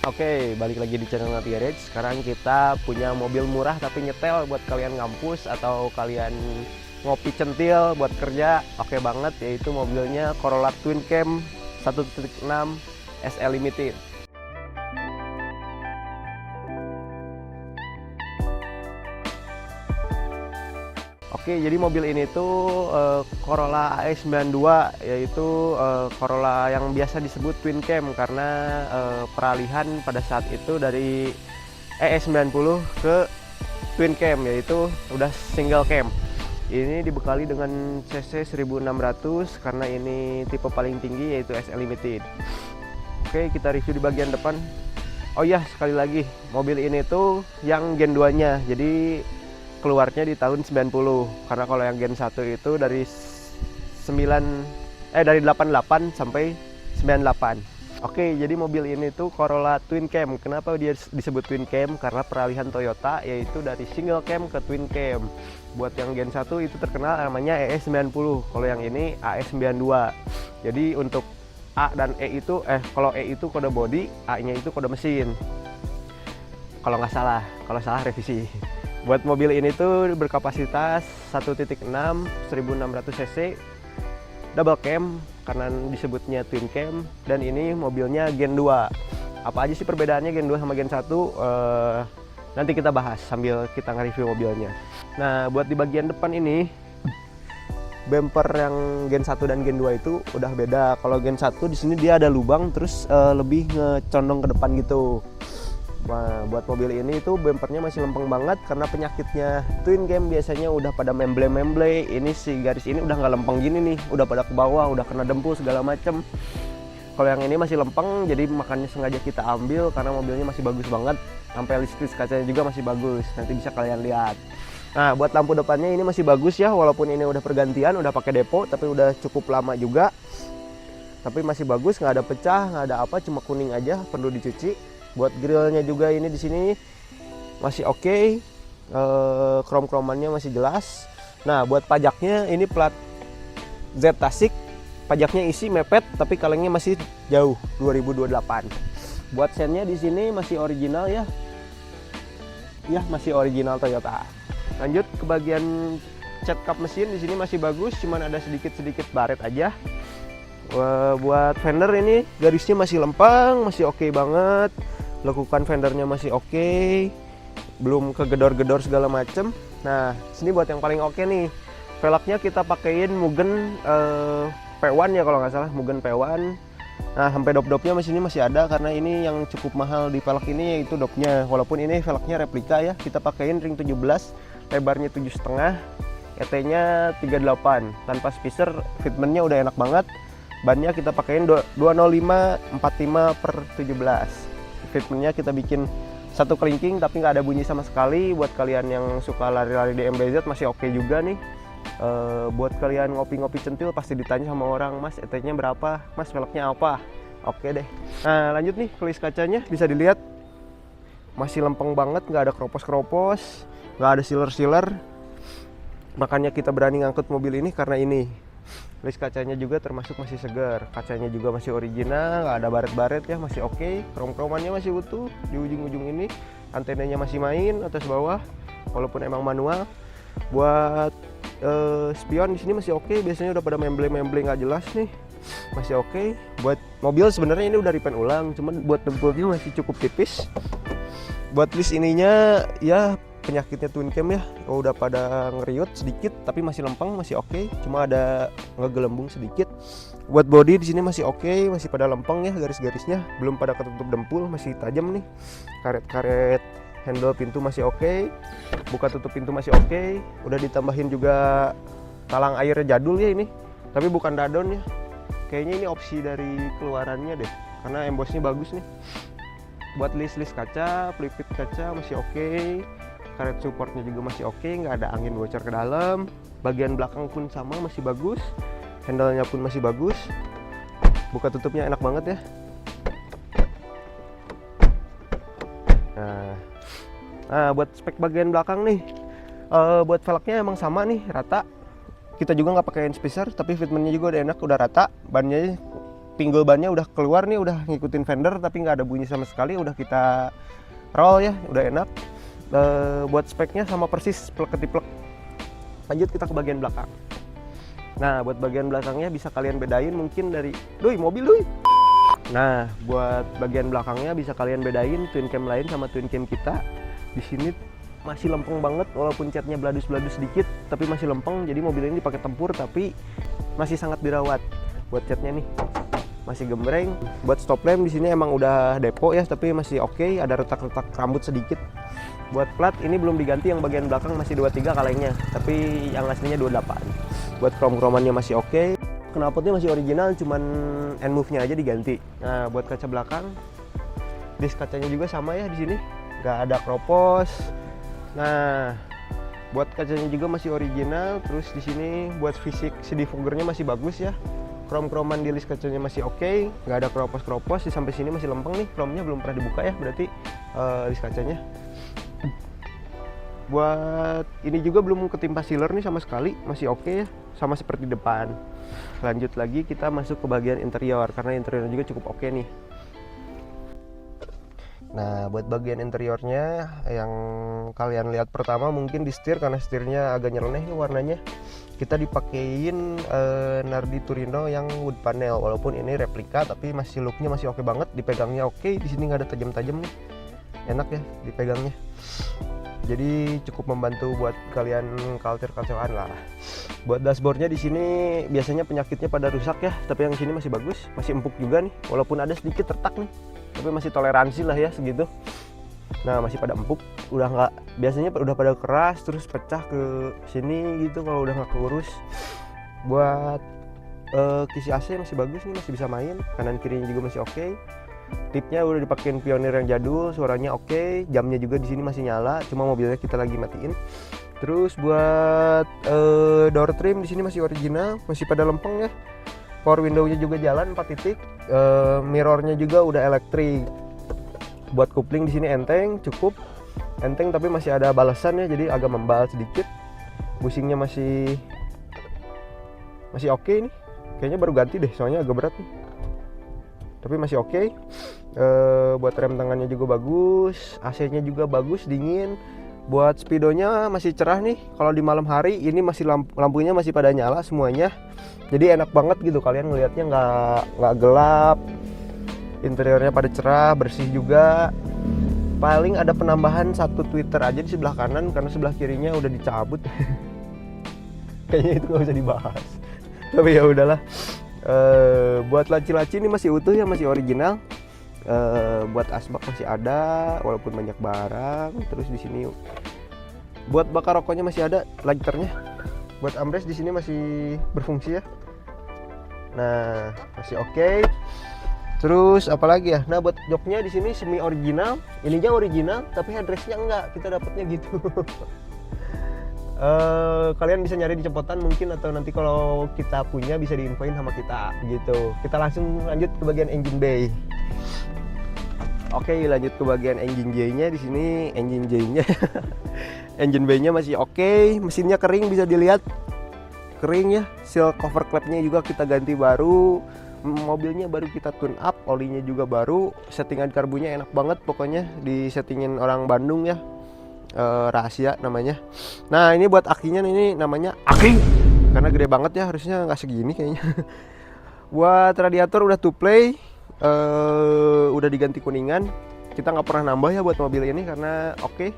Oke, balik lagi di channel Napi Garage. Sekarang kita punya mobil murah tapi nyetel buat kalian ngampus atau kalian ngopi centil buat kerja. Oke banget, yaitu mobilnya Corolla Twin Cam 1.6 SL Limited. Oke, jadi mobil ini tuh Corolla AE92, yaitu Corolla yang biasa disebut Twin Cam karena peralihan pada saat itu dari EE90 ke Twin Cam, yaitu udah single cam. Ini dibekali dengan cc 1600 karena ini tipe paling tinggi yaitu SL Limited. Oke, kita review di bagian depan. Oh iya, sekali lagi, mobil ini tuh yang Gen 2-nya. Jadi keluarnya di tahun 90, karena kalau yang Gen 1 itu dari 88 sampai 98. Oke, jadi mobil ini tuh Corolla Twin Cam. Kenapa dia disebut Twin Cam? Karena peralihan Toyota yaitu dari single cam ke Twin Cam. Buat yang Gen 1 itu terkenal namanya EE90, kalau yang ini AE92. Jadi untuk A dan E itu kalau E itu kode body, A-nya itu kode mesin. Kalau nggak salah, kalau salah revisi. Buat mobil ini tuh berkapasitas 1.6 1600 cc, double cam karena disebutnya twin cam, dan ini mobilnya Gen 2. Apa aja sih perbedaannya Gen 2 sama Gen 1? Nanti kita bahas sambil kita nge-review mobilnya. Nah, buat di bagian depan ini, bumper yang Gen 1 dan Gen 2 itu udah beda. Kalau Gen 1 di sini dia ada lubang terus lebih ngecondong ke depan gitu. Nah, buat mobil ini itu bumpernya masih lempeng banget karena penyakitnya Twin Cam biasanya udah pada memble-memble. Ini si garis ini udah nggak lempeng gini nih, udah pada ke bawah, udah kena dempu segala macem. Kalau yang ini masih lempeng, jadi makanya sengaja kita ambil karena mobilnya masih bagus banget. Sampai listrik kacanya juga masih bagus, nanti bisa kalian lihat. Nah, buat lampu depannya ini masih bagus ya, walaupun ini udah pergantian, udah pakai depo, tapi udah cukup lama juga. Tapi masih bagus, nggak ada pecah, nggak ada apa, cuma kuning aja, perlu dicuci. Buat grillnya juga ini di sini masih oke, krom-kromannya masih jelas. Nah, buat pajaknya ini plat Z Tasik, pajaknya isi mepet, tapi kalengnya masih jauh 2028. Buat sennya di sini masih original ya, masih original Toyota. Lanjut ke bagian cat kap mesin, di sini masih bagus, cuman ada sedikit baret aja. Buat fender ini garisnya masih lempeng, masih oke banget. Lekukan fendernya masih oke, belum kegedor-gedor segala macem. Nah, sini buat yang paling oke nih, velgnya kita pakein Mugen P1 ya kalau nggak salah, Mugen P1. Nah, sampai dop-dopnya sini masih ada karena ini yang cukup mahal di velg ini yaitu dopnya. Walaupun ini velgnya replika ya, kita pakein ring 17, lebarnya 7,5, ET-nya 38. Tanpa spacer, fitmentnya udah enak banget. Bannya kita pakein 205 45/17. Fitmentnya kita bikin satu kelingking tapi nggak ada bunyi sama sekali. Buat kalian yang suka lari-lari di MBZ masih oke juga nih. Buat kalian ngopi-ngopi centil pasti ditanya sama orang, Mas ET-nya berapa, Mas velgnya apa. Oke deh. Nah, lanjut nih, kelis kacanya bisa dilihat masih lempeng banget, nggak ada keropos-keropos, nggak ada sealer-sealer. Makanya kita berani ngangkut mobil ini karena ini. Kelis kacanya juga termasuk masih segar, kacanya juga masih original, nggak ada baret-baret ya, masih oke. Krom-kromannya masih utuh di ujung-ujung ini, antenanya masih main atas bawah, walaupun emang manual. Buat spion di sini masih oke, biasanya udah pada memble-memble nggak jelas nih, masih oke. Buat mobil sebenarnya ini udah repaint ulang, cuman buat dempulnya masih cukup tipis. Buat list ininya ya penyakitnya Twin Cam ya, udah pada ngeriut sedikit tapi masih lempeng, masih oke, cuma ada ngegelembung sedikit. Buat body di sini masih oke, masih pada lempeng ya, garis-garisnya belum pada ketutup dempul, masih tajam nih. Karet-karet handle pintu masih oke, buka tutup pintu masih oke. Udah ditambahin juga talang air jadul ya ini, tapi bukan dadon ya. Kayaknya ini opsi dari keluarannya deh, karena embossnya bagus nih. Buat list kaca, pelipit kaca masih oke. Karet supportnya juga masih oke, nggak ada angin bocor ke dalam. Bagian belakang pun sama, masih bagus. Handle-nya pun masih bagus. Buka tutupnya enak banget ya. Nah, buat spek bagian belakang nih, buat velgnya emang sama nih, rata. Kita juga nggak pakein spacer, tapi fitmentnya juga udah enak, udah rata. Bannya pinggul bannya udah keluar nih, udah ngikutin fender tapi nggak ada bunyi sama sekali. Udah kita roll ya, udah enak. Buat speknya sama persis plek ketiplek. Lanjut kita ke bagian belakang. Nah, buat bagian belakangnya bisa kalian bedain mungkin dari mobil. Nah, buat bagian belakangnya bisa kalian bedain twin cam lain sama twin cam kita. Di sini masih lempeng banget, walaupun catnya beladus-beladus sedikit tapi masih lempeng. Jadi mobil ini pakai tempur tapi masih sangat dirawat. Buat catnya nih masih gembreng. Buat stop lamp di sini emang udah depo ya, tapi masih oke. Ada retak-retak rambut sedikit. Buat plat ini belum diganti, yang bagian belakang masih 23 kalengnya, tapi yang aslinya 28. Buat krom-kromannya masih oke. Knalpotnya masih original, cuman end move-nya aja diganti. Nah, buat kaca belakang, disk kacanya juga sama ya di sini, nggak ada kropos. Nah, buat kacanya juga masih original. Terus di sini buat fisik CD foggernya masih bagus ya. Krom-kroman di list kacanya masih oke, nggak ada kropos-kropos. Sampai sini masih lempeng nih, kromnya belum pernah dibuka ya, berarti list kacanya. Buat ini juga belum ketimpa sealer nih sama sekali, masih oke ya, sama seperti depan. Lanjut lagi kita masuk ke bagian interior, karena interiornya juga cukup oke nih. Nah, buat bagian interiornya yang kalian lihat pertama mungkin di setir, karena setirnya agak nyeleneh nih warnanya. Kita dipakein Nardi Turino yang wood panel, walaupun ini replika tapi masih looknya masih oke banget, dipegangnya oke. Di sini nggak ada tajam-tajam nih, enak ya dipegangnya. Jadi cukup membantu buat kalian kalter-kalteran lah. Buat dashboardnya di sini biasanya penyakitnya pada rusak ya, tapi yang sini masih bagus, masih empuk juga nih, walaupun ada sedikit retak nih, tapi masih toleransi lah ya segitu. Nah, masih pada empuk, udah nggak, biasanya udah pada keras terus pecah ke sini gitu kalau udah nggak keurus. Buat kisi AC masih bagus nih, masih bisa main, kanan kirinya juga masih oke. Tipnya udah dipakein Pioneer yang jadul, suaranya oke, jamnya juga di sini masih nyala, cuma mobilnya kita lagi matiin. Terus buat door trim di sini masih original, masih pada lempeng ya. Power window-nya juga jalan 4 titik, mirrornya juga udah elektrik. Buat kopling di sini enteng, cukup enteng tapi masih ada balasan ya, jadi agak membal sedikit. Bushingnya masih oke nih, kayaknya baru ganti deh, soalnya agak berat nih. Tapi masih oke. Buat rem tangannya juga bagus, AC-nya juga bagus, dingin. Buat speedonya masih cerah nih. Kalau di malam hari ini masih lampunya masih pada nyala semuanya. Jadi enak banget gitu, kalian ngelihatnya nggak gelap. Interiornya pada cerah, bersih juga. Paling ada penambahan satu tweeter aja di sebelah kanan karena sebelah kirinya udah dicabut. Kayaknya itu nggak usah dibahas. Tapi ya udahlah. Buat laci-laci ini masih utuh ya, masih original. Buat asbak masih ada walaupun banyak barang. Terus di sini buat bakar rokoknya masih ada, lighternya. Buat armrest di sini masih berfungsi ya. Nah, masih oke. Terus apalagi ya? Nah, buat joknya di sini semi original. Ininya original tapi headrestnya enggak. Kita dapatnya gitu. Kalian bisa nyari di Cepotan mungkin, atau nanti kalau kita punya bisa diinfoin sama kita gitu. Kita langsung lanjut ke bagian engine bay. Oke, lanjut ke bagian engine J-nya. Di sini engine J-nya engine bay-nya masih oke. Mesinnya kering, bisa dilihat kering ya. Seal cover clapnya juga kita ganti baru. Mobilnya baru kita tune up, olinya juga baru. Settingan karbunya enak banget, pokoknya disettingin orang Bandung ya. Rahasia namanya. Nah, ini buat akinya, ini namanya aki karena gede banget ya, harusnya nggak segini kayaknya. Buat radiator udah 2-play, udah diganti kuningan. Kita nggak pernah nambah ya buat mobil ini karena oke.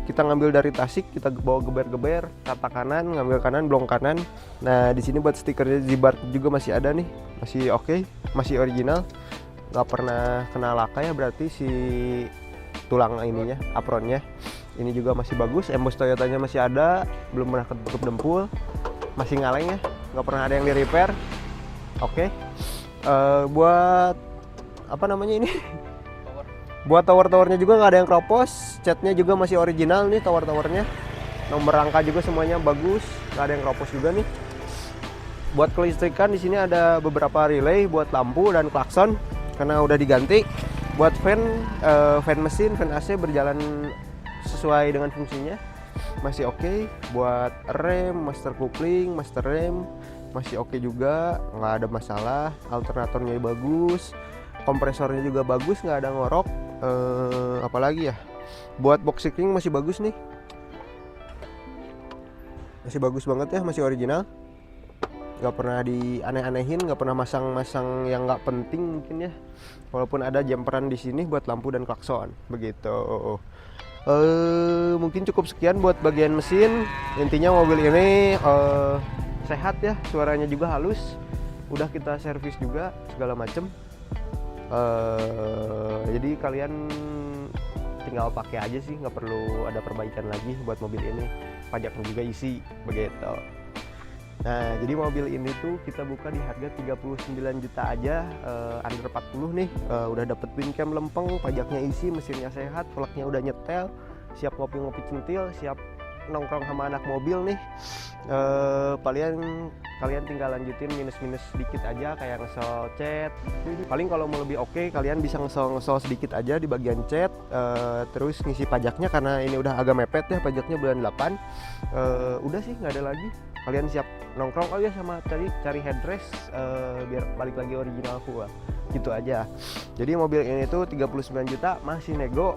Kita ngambil dari Tasik, kita bawa geber-geber, tata kanan, ngambil kanan, blong kanan. Nah, di sini buat stikernya Zibar juga masih ada nih, masih oke, masih original, nggak pernah kena laka ya, berarti si tulang ininya, apronnya. Ini juga masih bagus, embos Toyotanya masih ada, belum pernah ketutup dempul, masih ngaleng ya, nggak pernah ada yang di repair. Oke. Buat apa namanya ini? Buat tower-towernya juga nggak ada yang kropos, catnya juga masih original nih tower-towernya. Nomor rangka juga semuanya bagus, nggak ada yang kropos juga nih. Buat kelistrikan di sini ada beberapa relay buat lampu dan klakson karena udah diganti. Buat fan mesin, fan AC berjalan sesuai dengan fungsinya, masih oke. Buat rem, master coupling, master rem, masih oke juga, nggak ada masalah. Alternatornya bagus, kompresornya juga bagus, nggak ada ngorok. Apalagi ya, buat box seating masih bagus nih, masih bagus banget ya, masih original, nggak pernah dianeh-anehin, nggak pernah masang-masang yang nggak penting mungkin ya, walaupun ada jumperan di sini buat lampu dan klakson begitu. Mungkin cukup sekian buat bagian mesin. Intinya mobil ini sehat ya, suaranya juga halus, udah kita servis juga segala macem. Jadi kalian tinggal pakai aja sih, nggak perlu ada perbaikan lagi buat mobil ini. Pajaknya juga isi begitu. Nah, jadi mobil ini tuh kita buka di harga 39 juta aja, under 40 nih. Udah dapet windcam lempeng, pajaknya isi, mesinnya sehat, velgnya udah nyetel, siap ngopi-ngopi centil, siap nongkrong sama anak mobil nih. Kalian tinggal lanjutin minus-minus sedikit aja, kayak ngesol cat. Paling kalau mau lebih oke, kalian bisa ngesol sedikit aja di bagian cat. Terus ngisi pajaknya, karena ini udah agak mepet ya pajaknya bulan 8. Udah sih, nggak ada lagi. Kalian siap nongkrong aja sama cari headrest, biar balik lagi original full gitu aja. Jadi mobil ini tuh 39 juta masih nego.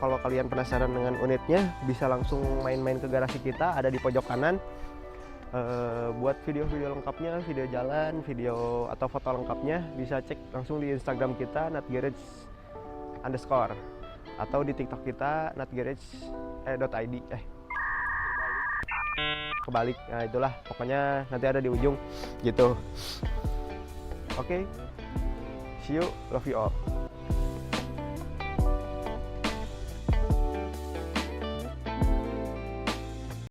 Kalau kalian penasaran dengan unitnya, bisa langsung main-main ke garasi kita, ada di pojok kanan. Buat video-video lengkapnya, video jalan, video atau foto lengkapnya, bisa cek langsung di Instagram kita @natgarage_ atau di TikTok kita natgarage.id. Kebalik, nah itulah pokoknya, nanti ada di ujung gitu. Oke, see you, love you all.